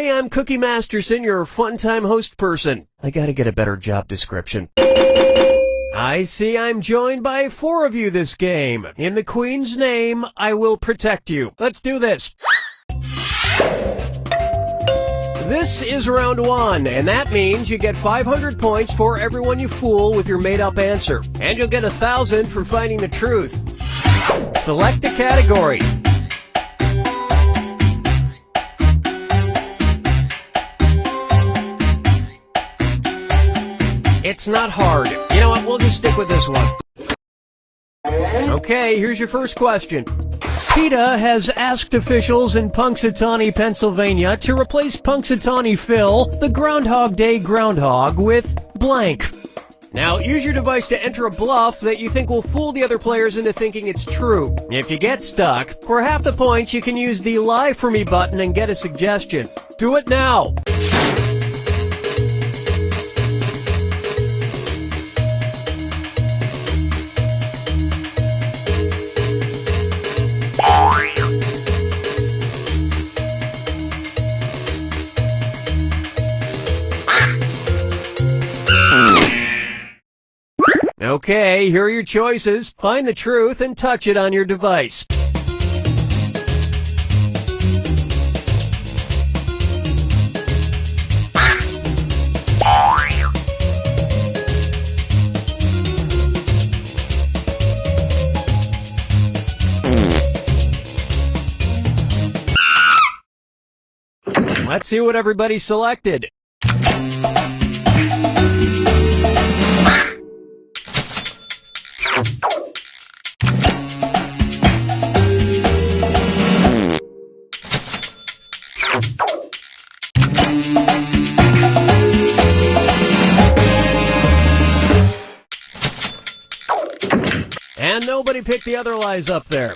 Hey, I'm Cookie Masterson, your fun-time host person. I gotta get a better job description. I see I'm joined by 4 of you this game. In the Queen's name, I will protect you. Let's do this. This is round 1, and that means you get 500 points for everyone you fool with your made-up answer. And you'll get 1,000 for finding the truth. Select a category. It's not hard. You know what? We'll just stick with this one. Okay, here's your first question. PETA has asked officials in Punxsutawney, Pennsylvania to replace Punxsutawney Phil, the Groundhog Day groundhog, with blank. Now, use your device to enter a bluff that you think will fool the other players into thinking it's true. If you get stuck, for half the points, you can use the Lie For Me button and get a suggestion. Do it now! Okay, here are your choices. Find the truth and touch it on your device. Let's see what everybody selected. And nobody picked the other lies up there.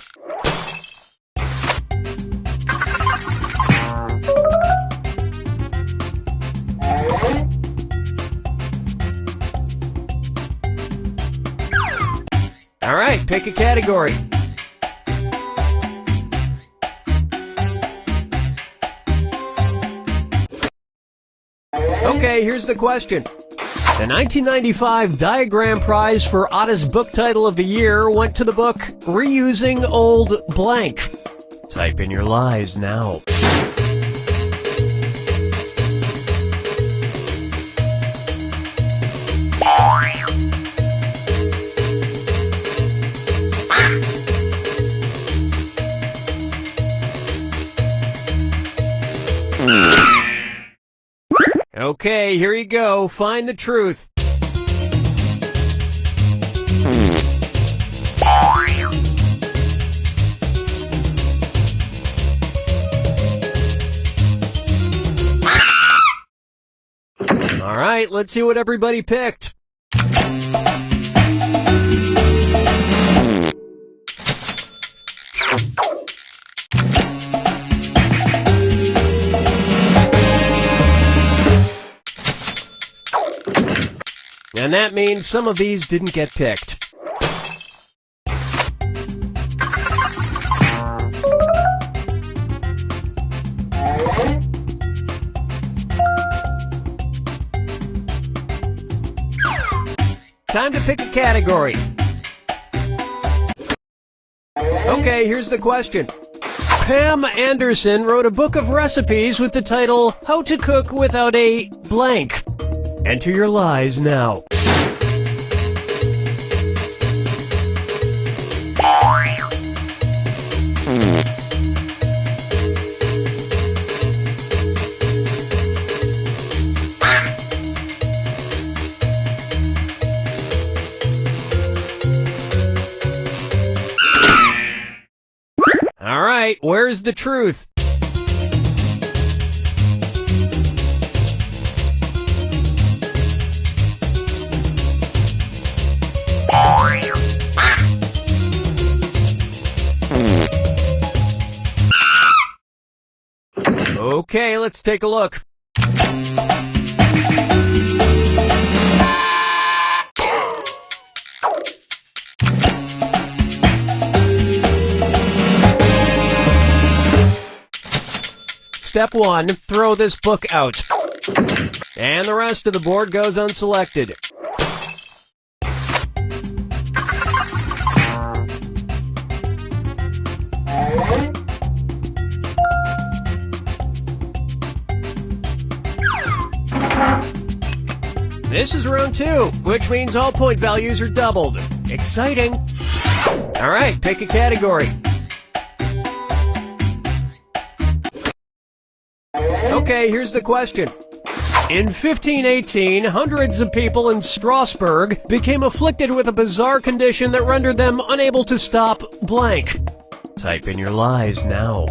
All right, pick a category. Okay, here's the question. The 1995 Diagram Prize for Oddest Book Title of the Year went to the book Reusing Old Blank. Type in your lies now. Okay, here you go. Find the truth. All right, let's see what everybody picked. And that means some of these didn't get picked. Time to pick a category. Okay, here's the question. Pam Anderson wrote a book of recipes with the title, How to Cook Without a Blank. Enter your lies now. All right, where's the truth? Okay, let's take a look. Step 1, throw this book out. And the rest of the board goes unselected. This is round 2, which means all point values are doubled. Exciting! Alright, pick a category. Okay, here's the question. In 1518, hundreds of people in Strasbourg became afflicted with a bizarre condition that rendered them unable to stop blank. Type in your lies now.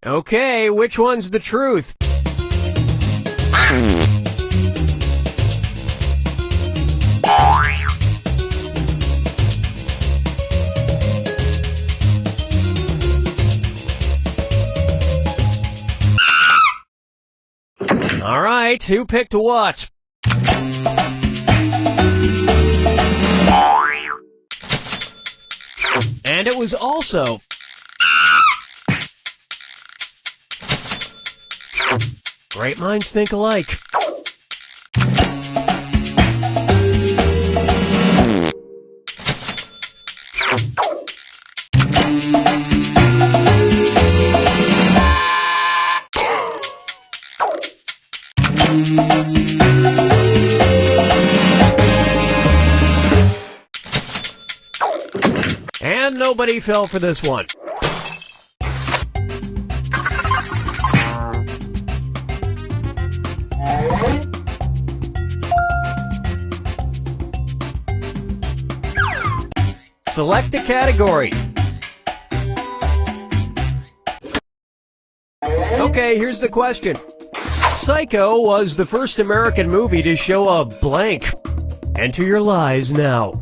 Okay, which one's the truth? All right, who picked what? And it was also... Great minds think alike. And nobody fell for this one. Select a category. Okay, here's the question. Psycho was the first American movie to show a blank. Enter your lies now.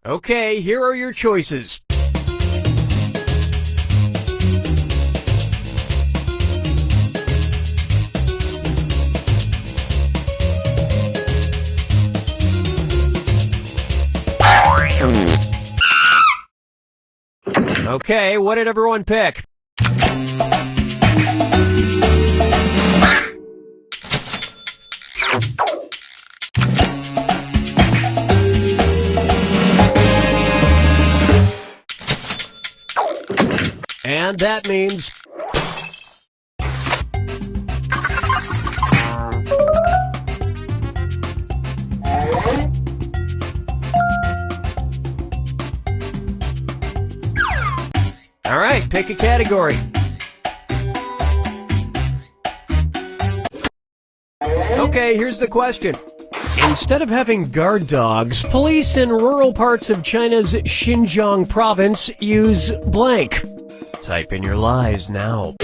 Okay, here are your choices. Okay, what did everyone pick? And that means... All right, pick a category. Okay, here's the question. Instead of having guard dogs, police in rural parts of China's Xinjiang province use blank. Type in your lies now.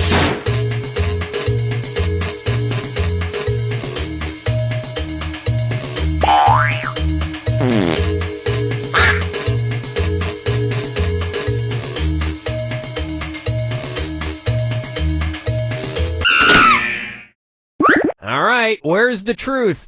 All right, where's the truth?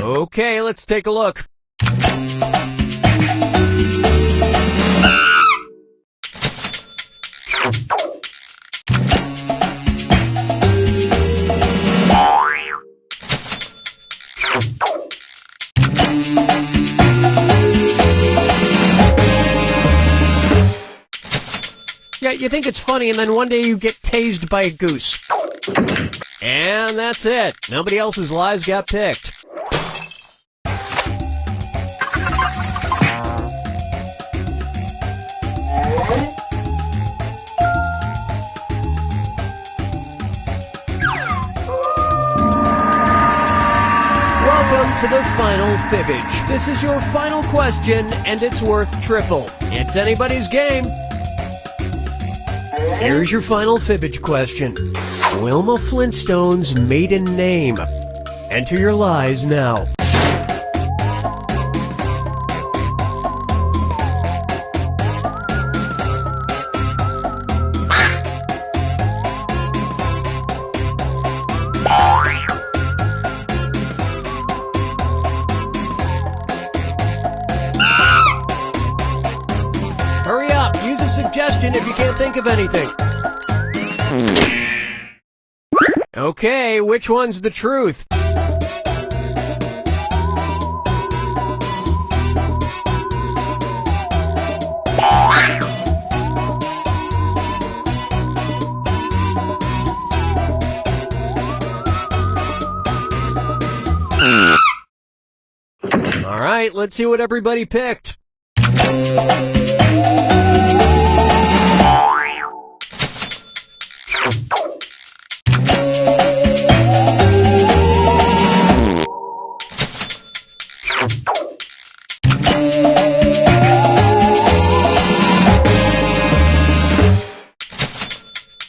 Okay, let's take a look. Yeah, you think it's funny, and then one day you get tased by a goose. And that's it. Nobody else's lies got picked. Welcome to the final fibbage. This is your final question, and it's worth triple. It's anybody's game. Here's your final fibbage question. Wilma Flintstone's maiden name. Enter your lies now. Hurry up, use a suggestion if you can't think of anything. Okay, which one's the truth? All right, let's see what everybody picked.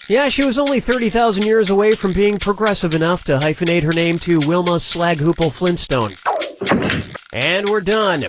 Yeah, she was only 30,000 years away from being progressive enough to hyphenate her name to Wilma Slaghoople Flintstone. And we're done.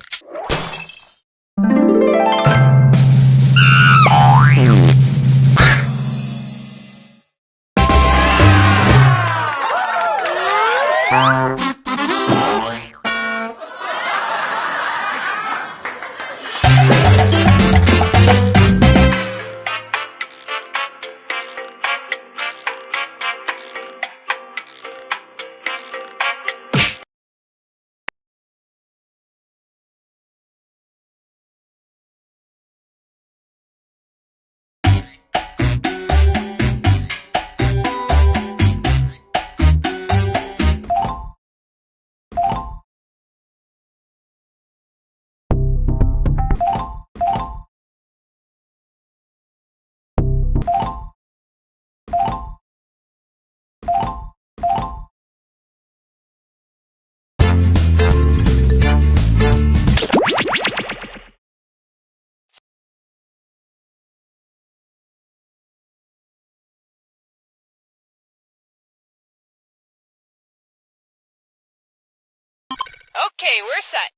Okay, we're set.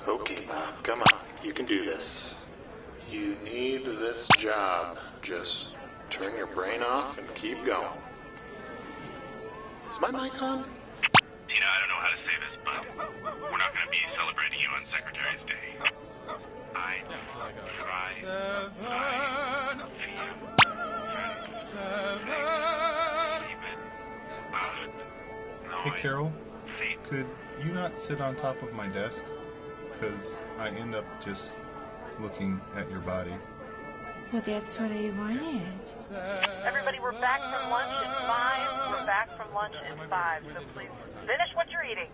Okay, come on, you can do this. You need this job. Just turn your brain off and keep going. Is my mic on? Tina, I don't know how to say this, but we're not going to be celebrating you on Secretary's Day. I tried. Hey Carol, could you not sit on top of my desk? Because I end up just looking at your body. Well, that's what I wanted. Everybody, we're back from lunch in 5. We're back from lunch in 5, so please finish what you're eating.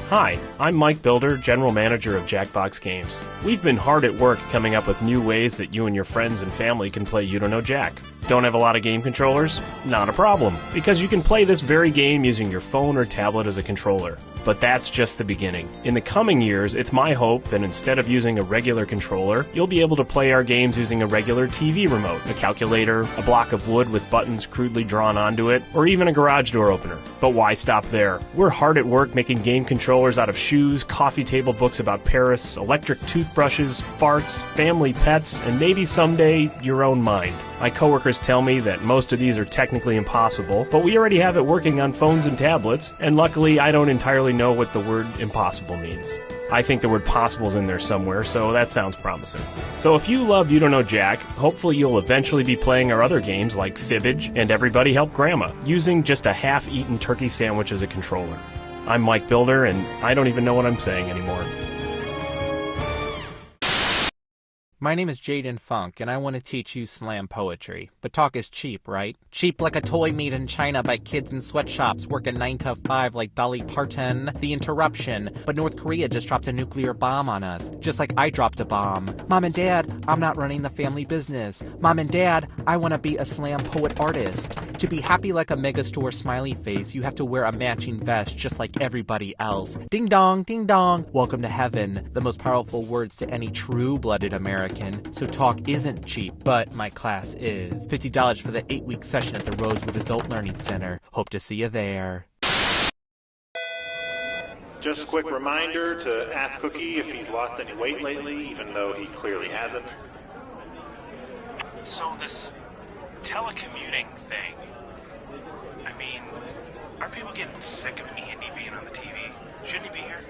Hi, I'm Mike Builder, General Manager of Jackbox Games. We've been hard at work coming up with new ways that you and your friends and family can play You Don't Know Jack. Don't have a lot of game controllers? Not a problem, because you can play this very game using your phone or tablet as a controller. But that's just the beginning. In the coming years, it's my hope that instead of using a regular controller, you'll be able to play our games using a regular TV remote, a calculator, a block of wood with buttons crudely drawn onto it, or even a garage door opener. But why stop there? We're hard at work making game controllers out of shoes, coffee table books about Paris, electric toothbrushes, farts, family pets, and maybe someday your own mind. My coworkers tell me that most of these are technically impossible, but we already have it working on phones and tablets, and luckily I don't entirely know what the word impossible means. I think the word possible's in there somewhere, so that sounds promising. So if you love You Don't Know Jack, hopefully you'll eventually be playing our other games like Fibbage and Everybody Help Grandma, using just a half-eaten turkey sandwich as a controller. I'm Mike Builder, and I don't even know what I'm saying anymore. My name is Jaden Funk, and I want to teach you slam poetry. But talk is cheap, right? Cheap like a toy made in China by kids in sweatshops working 9 to 5 like Dolly Parton. The interruption. But North Korea just dropped a nuclear bomb on us, just like I dropped a bomb. Mom and Dad, I'm not running the family business. Mom and Dad, I want to be a slam poet artist. To be happy like a megastore smiley face, you have to wear a matching vest just like everybody else. Ding dong, ding dong. Welcome to heaven. The most powerful words to any true-blooded American. So talk isn't cheap, but my class is. $50 for the 8-week session at the Rosewood Adult Learning Center. Hope to see you there. Just a quick reminder to ask Cookie if he's lost any weight lately, even though he clearly hasn't. So this telecommuting thing, I mean, are people getting sick of Andy being on the TV? Shouldn't he be here?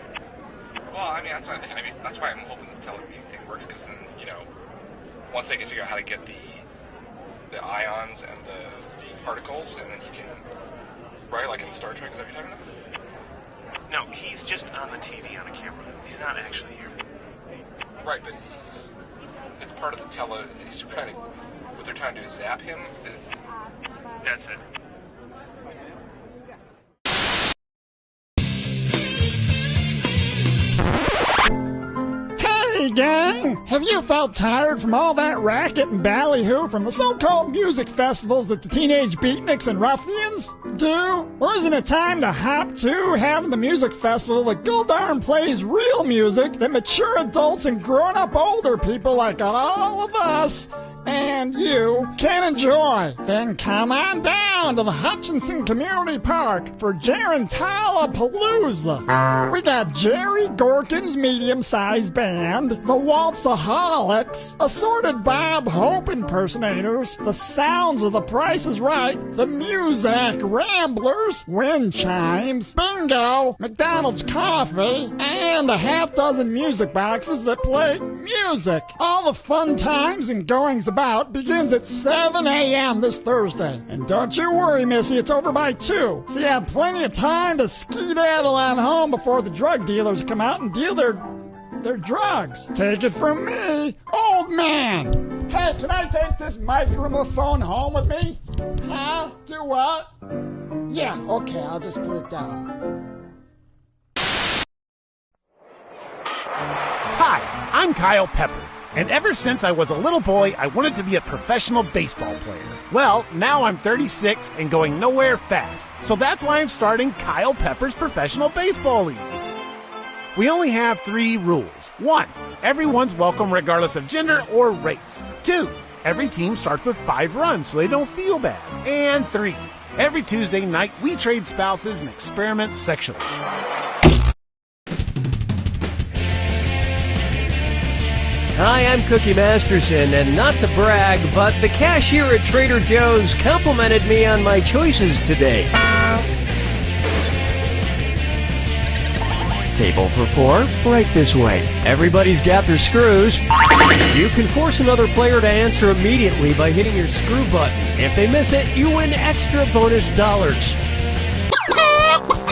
Well, I mean, that's why I'm hoping this telecommuting thing works, because then, you know, once they can figure out how to get the ions and the particles, and then you can, right, like in Star Trek, is that what you're talking about? No, he's just on the TV on a camera. He's not actually here. Right, but it's part of the he's trying to, what they're trying to do is zap him. That's it. Hey gang, have you felt tired from all that racket and ballyhoo from the so-called music festivals that the teenage beatniks and ruffians do? Well, isn't it time to hop to having the music festival that Goldarn plays real music that mature adults and grown-up older people like all of us and you can enjoy? Then come on down to the Hutchinson Community Park for Gerantala Palooza. We got Jerry Gorkin's medium-sized band, the Waltzaholics, assorted Bob Hope impersonators, the sounds of The Price is Right, the Muzak Ramblers, wind chimes, bingo, McDonald's coffee, and a half dozen music boxes that play music. All the fun times and goings about begins at 7 a.m. this Thursday. And don't you worry, Missy, it's over by 2, so you have plenty of time to skedaddle on home before the drug dealers come out and deal their drugs. Take it from me, old man. Hey, can I take this microphone home with me? Huh? Do what? Yeah, okay, I'll just put it down. Hi, I'm Kyle Pepper, and ever since I was a little boy, I wanted to be a professional baseball player. Well, now I'm 36 and going nowhere fast, so that's why I'm starting Kyle Pepper's Professional Baseball League. We only have 3 rules. 1, everyone's welcome regardless of gender or race. 2, every team starts with 5 runs so they don't feel bad. And 3, every Tuesday night we trade spouses and experiment sexually. Hi, I'm Cookie Masterson, and not to brag, but the cashier at Trader Joe's complimented me on my choices today. Table for 4, right this way. Everybody's got their screws. You can force another player to answer immediately by hitting your screw button. If they miss it, you win extra bonus dollars.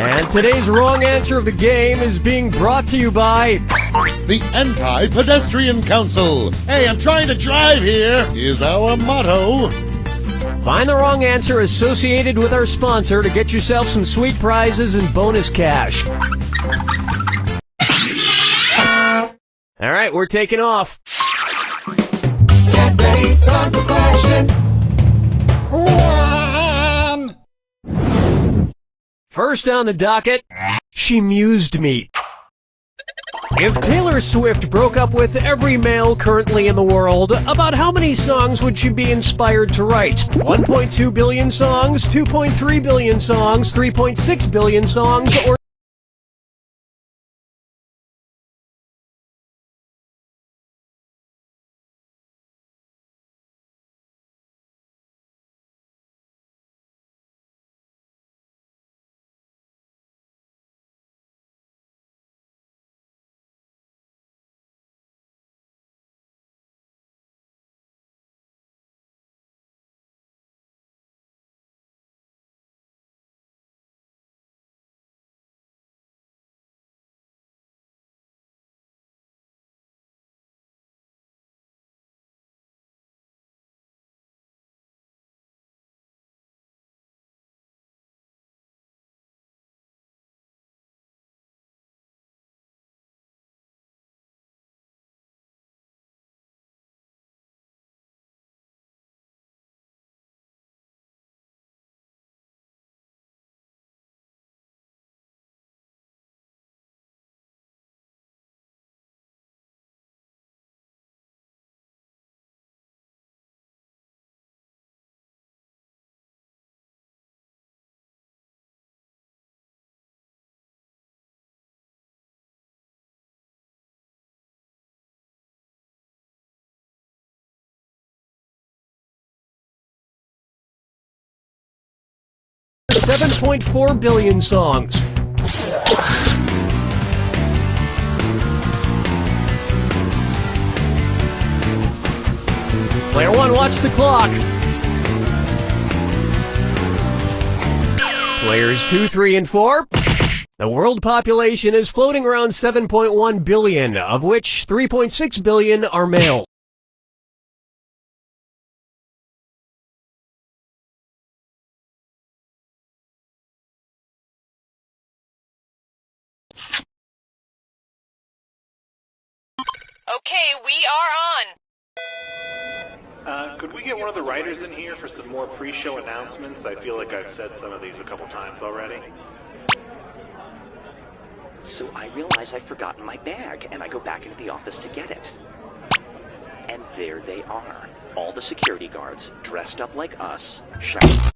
And today's wrong answer of the game is being brought to you by the Anti-Pedestrian Council. Hey, I'm trying to drive here, is our motto. Find the wrong answer associated with our sponsor to get yourself some sweet prizes and bonus cash. All right, we're taking off. Get ready, time for question 1. First on the docket, she mused me. If Taylor Swift broke up with every male currently in the world, about how many songs would she be inspired to write? 1.2 billion songs, 2.3 billion songs, 3.6 billion songs, or 7.4 billion songs. Player 1, watch the clock. Players 2, 3, and 4. The world population is floating around 7.1 billion, of which 3.6 billion are male. Okay, we are on. Could we get one of the writers in here for some more pre-show announcements? I feel like I've said some of these a couple times already. So I realize I've forgotten my bag, and I go back into the office to get it. And there they are, all the security guards, dressed up like us, shouting.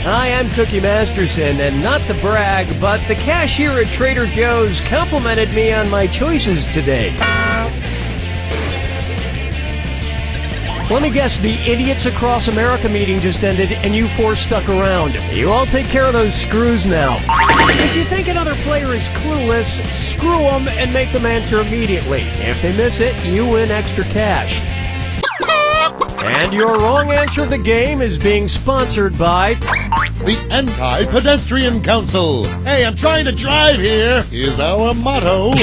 Hi, I'm Cookie Masterson, and not to brag, but the cashier at Trader Joe's complimented me on my choices today. Let me guess, the Idiots Across America meeting just ended, and you four stuck around. You all take care of those screws now. If you think another player is clueless, screw them and make them answer immediately. If they miss it, you win extra cash. And your wrong answer of the game is being sponsored by the Anti-Pedestrian Council. Hey, I'm trying to drive here, is our motto.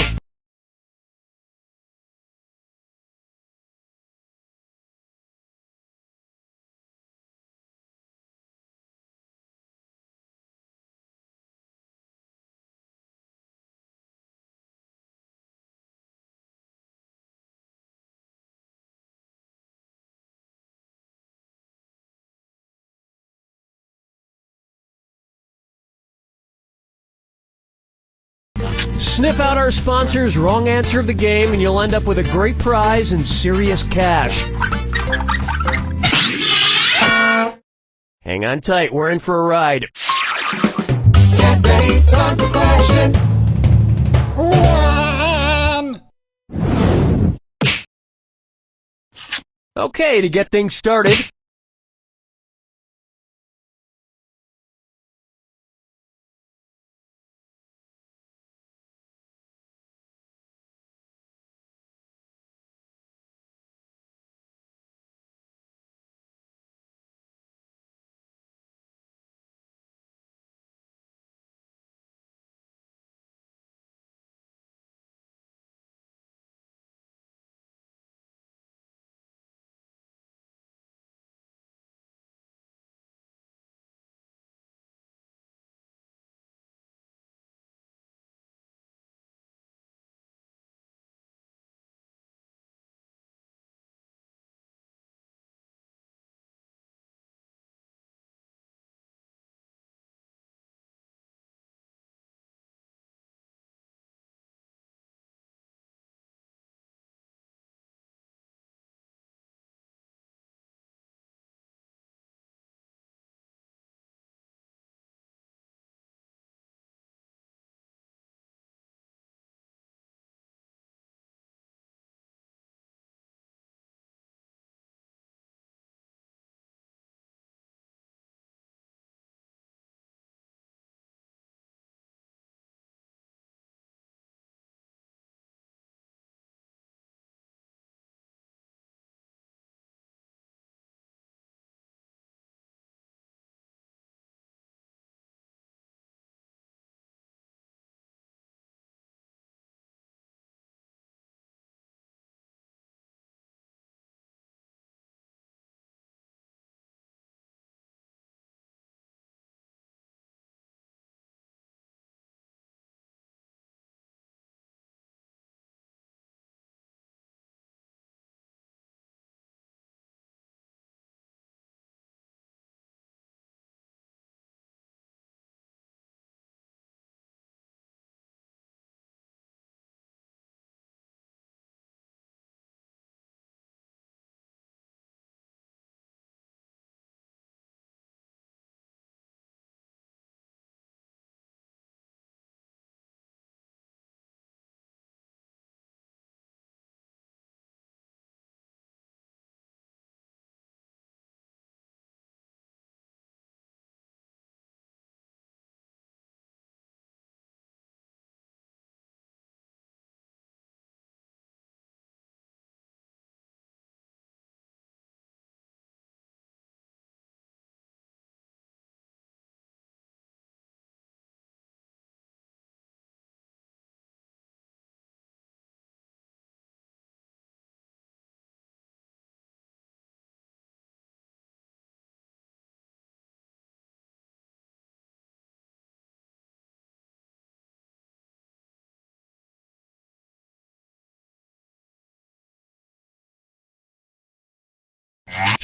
Sniff out our sponsor's wrong answer of the game, and you'll end up with a great prize and serious cash. Hang on tight, we're in for a ride. Get ready, time for question. 1. Okay, to get things started,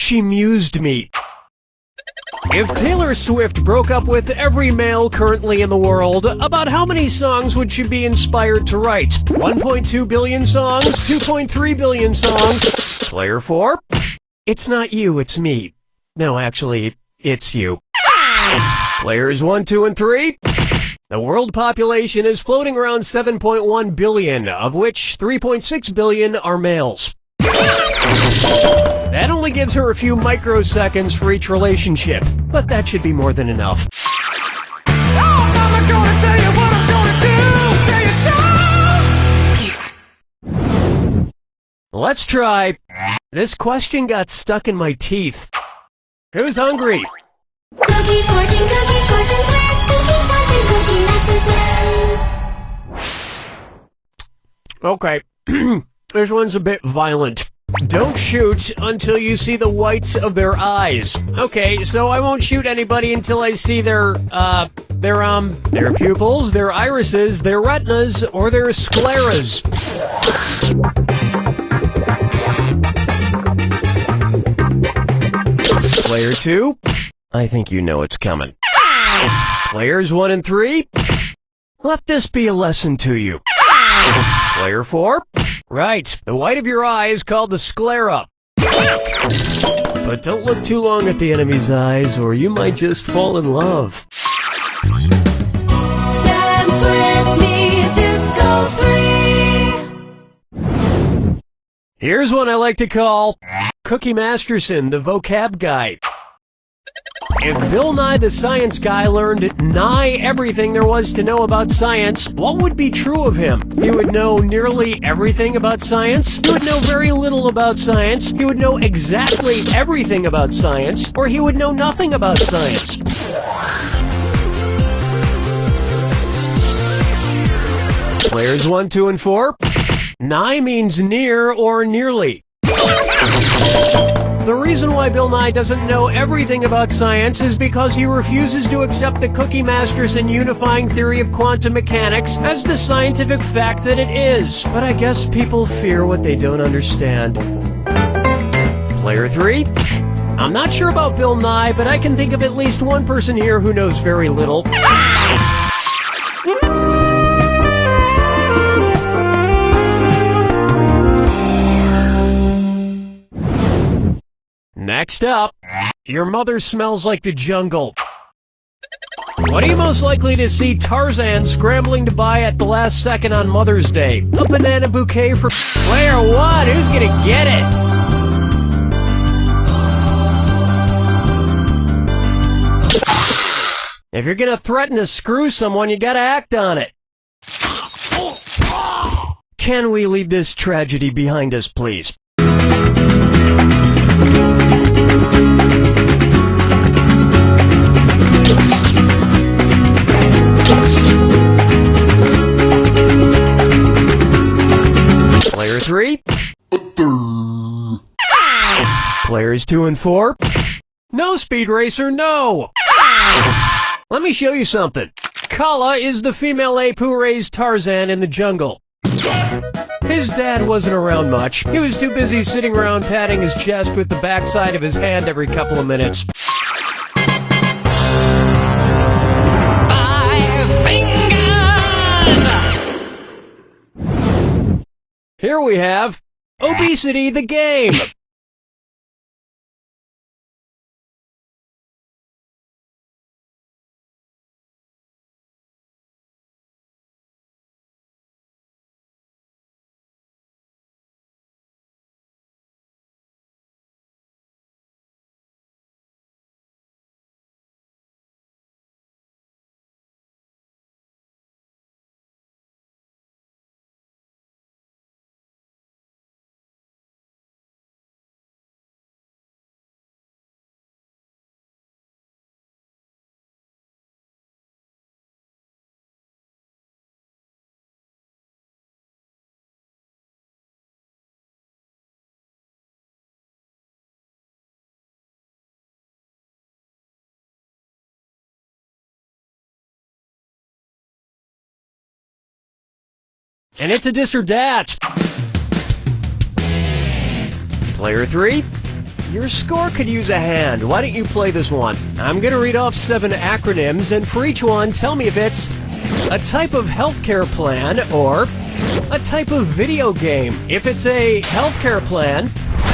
She mused me. If Taylor Swift broke up with every male currently in the world, about how many songs would she be inspired to write? 1.2 billion songs? 2.3 billion songs? Player 4? It's not you, it's me. No, actually, it's you. Players 1, 2, and 3? The world population is floating around 7.1 billion, of which 3.6 billion are males. That only gives her a few microseconds for each relationship, but that should be more than enough. Oh, Mama, gonna tell you what I'm gonna do. Tell you so. Let's try. This question got stuck in my teeth. Who's hungry? Cookie fortune sweat. Cookie fortune, cookie master sweat. Okay, this one's a bit violent. Don't shoot until you see the whites of their eyes. Okay, so I won't shoot anybody until I see their pupils, their irises, their retinas, or their scleras. Player 2, I think you know it's coming. Players 1 and 3, let this be a lesson to you. Player 4, right, the white of your eye is called the sclera. But don't look too long at the enemy's eyes, or you might just fall in love. Dance with me, Disco 3. Here's one I like to call Cookie Masterson, the vocab guy. If Bill Nye the Science Guy learned nigh everything there was to know about science, what would be true of him? He would know nearly everything about science, he would know very little about science, he would know exactly everything about science, or he would know nothing about science. Players 1, 2, and 4. Nigh means near or nearly. The reason why Bill Nye doesn't know everything about science is because he refuses to accept the Cookie Masterson unifying theory of quantum mechanics as the scientific fact that it is. But I guess people fear what they don't understand. Player 3? I'm not sure about Bill Nye, but I can think of at least one person here who knows very little. Next up, your mother smells like the jungle. What are you most likely to see Tarzan scrambling to buy at the last second on Mother's Day? A banana bouquet for Player 1. Who's gonna get it? If you're gonna threaten to screw someone, you gotta act on it. Can we leave this tragedy behind us, please? Player 3? Players 2 and 4? No, Speed Racer, no! Let me show you something. Kala is the female ape who raised Tarzan in the jungle. His dad wasn't around much. He was too busy sitting around patting his chest with the backside of his hand every couple of minutes. 5 fingers! Here we have Obesity the Game. And it's a this or that. Player 3? Your score could use a hand. Why don't you play this one? I'm gonna read off 7 acronyms, and for each one, tell me if it's a type of healthcare plan or a type of video game. If it's a healthcare plan,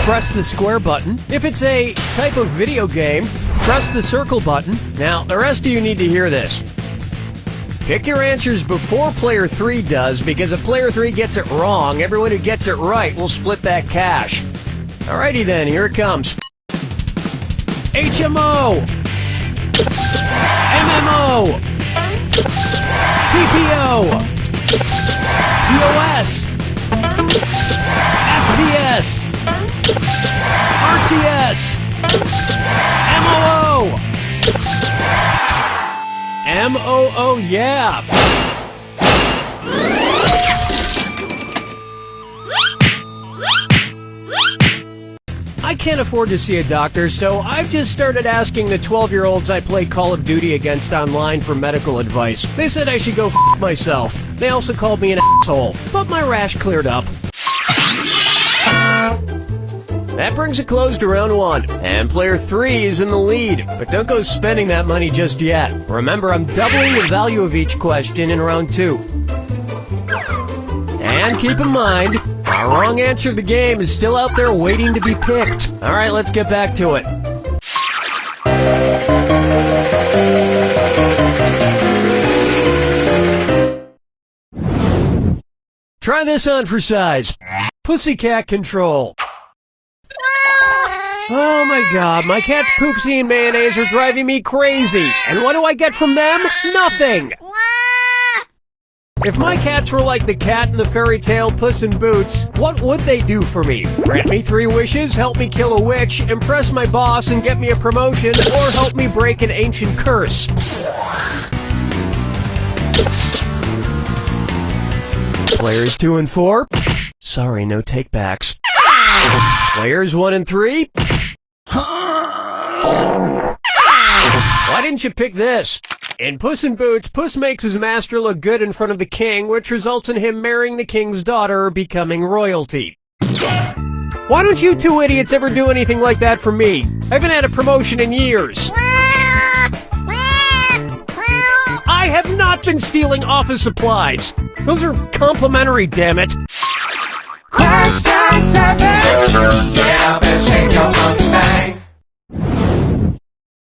press the square button. If it's a type of video game, press the circle button. Now, the rest of you need to hear this. Pick your answers before player 3 does, because if player 3 gets it wrong, everyone who gets it right will split that cash. Alrighty then, here it comes. HMO, MMO, PPO, POS, FPS, RTS, MOO, MOO, yeah. I can't afford to see a doctor, so I've just started asking the 12-year-olds I play Call of Duty against online for medical advice. They said I should go f*** myself. They also called me an asshole, but my rash cleared up. That brings a close to round 1, and player 3 is in the lead. But don't go spending that money just yet. Remember, I'm doubling the value of each question in round 2. And keep in mind, our wrong answer to the game is still out there waiting to be picked. Alright, let's get back to it. Try this on for size. Pussycat control. Oh my god, my cat's poopsie and mayonnaise are driving me crazy. And what do I get from them? Nothing! If my cats were like the cat in the fairy tale Puss in Boots, what would they do for me? Grant me 3 wishes, help me kill a witch, impress my boss and get me a promotion, or help me break an ancient curse? Players 2 and 4? Sorry, no takebacks. Players 1 and 3? Why didn't you pick this? In Puss in Boots, Puss makes his master look good in front of the king, which results in him marrying the king's daughter, becoming royalty. Why don't you 2 idiots ever do anything like that for me? I haven't had a promotion in years. I have not been stealing office supplies. Those are complimentary, damn it. Question 7. Get up and shake your monkey bang.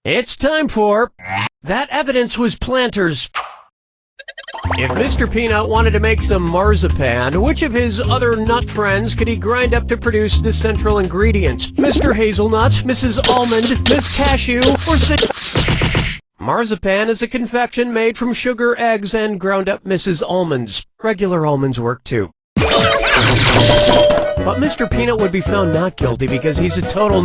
It's time for That Evidence Was Planters. If Mr. Peanut wanted to make some marzipan, which of his other nut friends could he grind up to produce the central ingredient? Mr. Hazelnut, Mrs. Almond, Miss Cashew, or Marzipan is a confection made from sugar, eggs, and ground up Mrs. Almonds. Regular almonds work too. But Mr. Peanut would be found not guilty because he's a total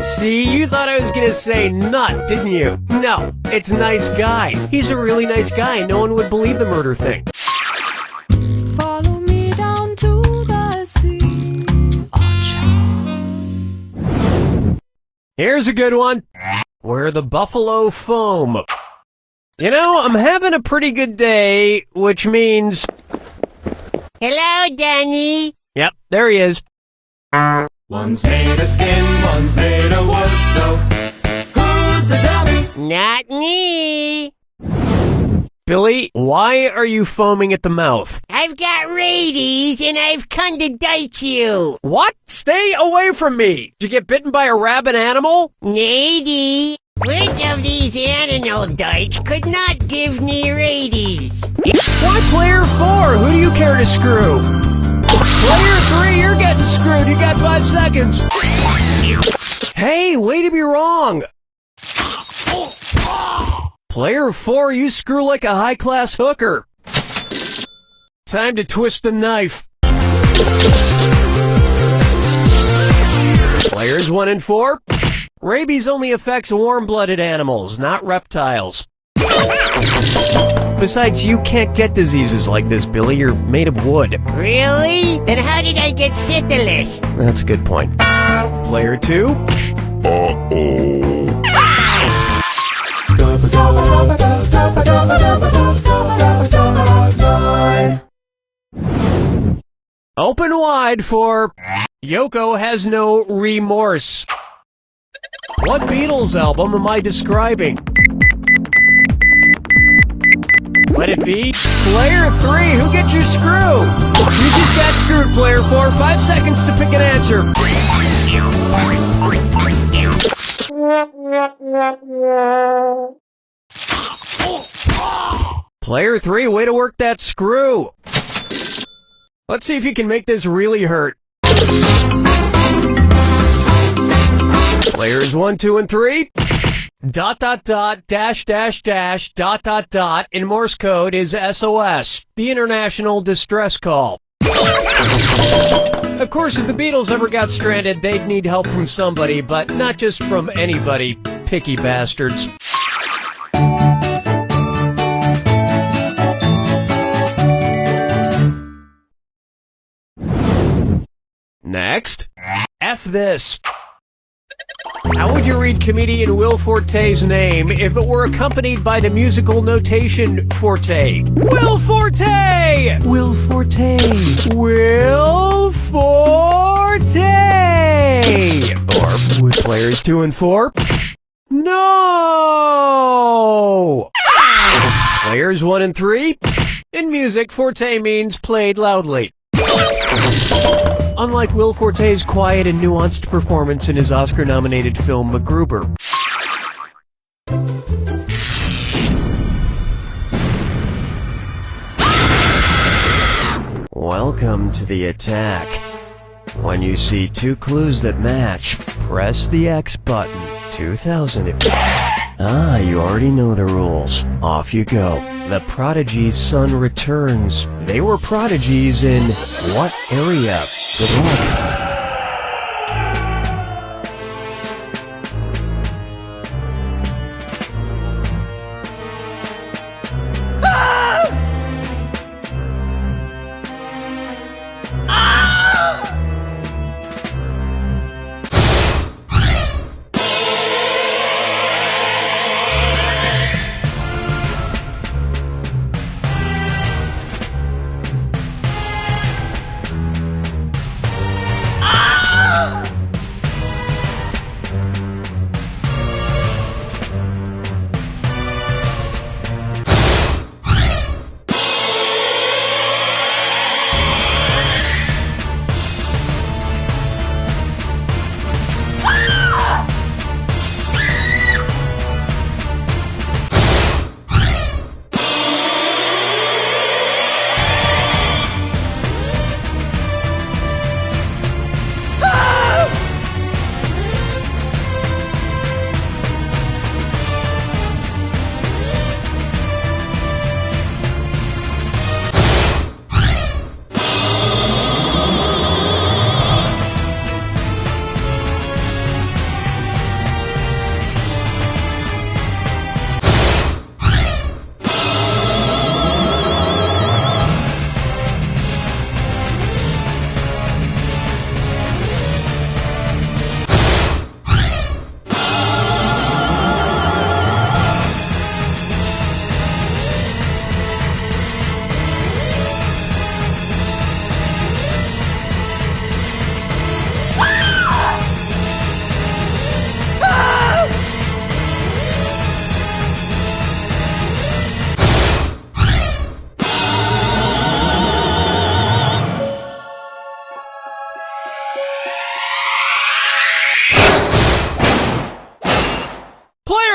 See, you thought I was gonna say nut, didn't you? No, it's nice guy. He's a really nice guy. No one would believe the murder thing. Follow me down to the sea. Here's a good one. Where the buffalo foam. You know, I'm having a pretty good day, which means... Hello, Danny. Yep, there he is. One's made of skin, one's made of wood, so who's the dummy? Not me. Billy, why are you foaming at the mouth? I've got rabies and I've condidite you. What? Stay away from me. Did you get bitten by a rabid animal? Lady, which of these animal dites could not give me rabies? Why player 4? Who do you care to screw? Player 3, you're getting screwed. You got 5 seconds. Hey, way to be wrong. Player 4, you screw like a high-class hooker. Time to twist the knife. Players 1 and 4. Rabies only affects warm-blooded animals, not reptiles. Besides, you can't get diseases like this, Billy. You're made of wood. Really? Then how did I get syphilis? That's a good point. Player 2. Open wide for Yoko has no remorse. What Beatles album am I describing? Let it be Player 3. Who gets your screw? You just got screwed, Player 4. 5 seconds to pick an answer. Player 3, way to work that screw. Let's see if you can make this really hurt. Players 1, 2, and 3. ... dash dash dash ... in Morse code is SOS, the International Distress Call. Of course, if the Beatles ever got stranded, they'd need help from somebody, but not just from anybody. Picky bastards. Next. F this. How would you read comedian Will Forte's name if it were accompanied by the musical notation Forte? Will Forte! Will Forte! Will Forte! Or with players 2 and 4? No! Players 1 and 3? In music, Forte means played loudly. Unlike Will Forte's quiet and nuanced performance in his Oscar-nominated film MacGruber. Welcome to the attack. When you see 2 clues that match, press the X button. 2000 if... Ah, you already know the rules. Off you go. The Prodigy's son returns. They were prodigies in what area? Good luck.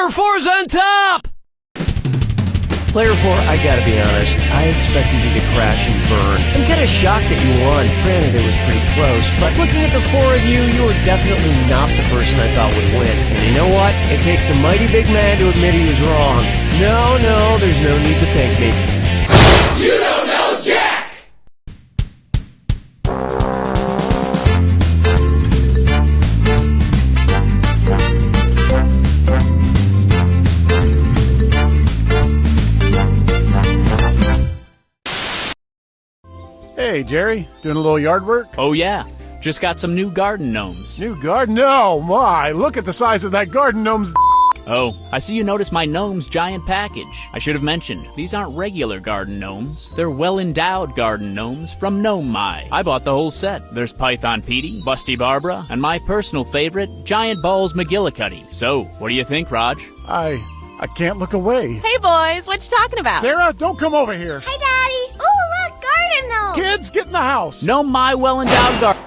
Four's on top! Player 4, I gotta be honest, I expected you to crash and burn. I'm kinda shocked that you won. Granted, it was pretty close, but looking at the 4 of you, you were definitely not the person I thought would win. And you know what? It takes a mighty big man to admit he was wrong. No, there's no need to thank me. You don't know Jack! Hey, Jerry, doing a little yard work? Oh, yeah. Just got some new garden gnomes. New garden? Oh, my. Look at the size of that garden gnome's... Oh, I see you noticed my gnome's giant package. I should have mentioned, these aren't regular garden gnomes. They're well-endowed garden gnomes from Gnome My. I bought the whole set. There's Python Petey, Busty Barbara, and my personal favorite, Giant Balls McGillicuddy. So, what do you think, Raj? I can't look away. Hey, boys, what you talking about? Sarah, don't come over here. Hi, Daddy. Ooh, look, garden gnome. Kids, get in the house. Gnome My well-endowed garden.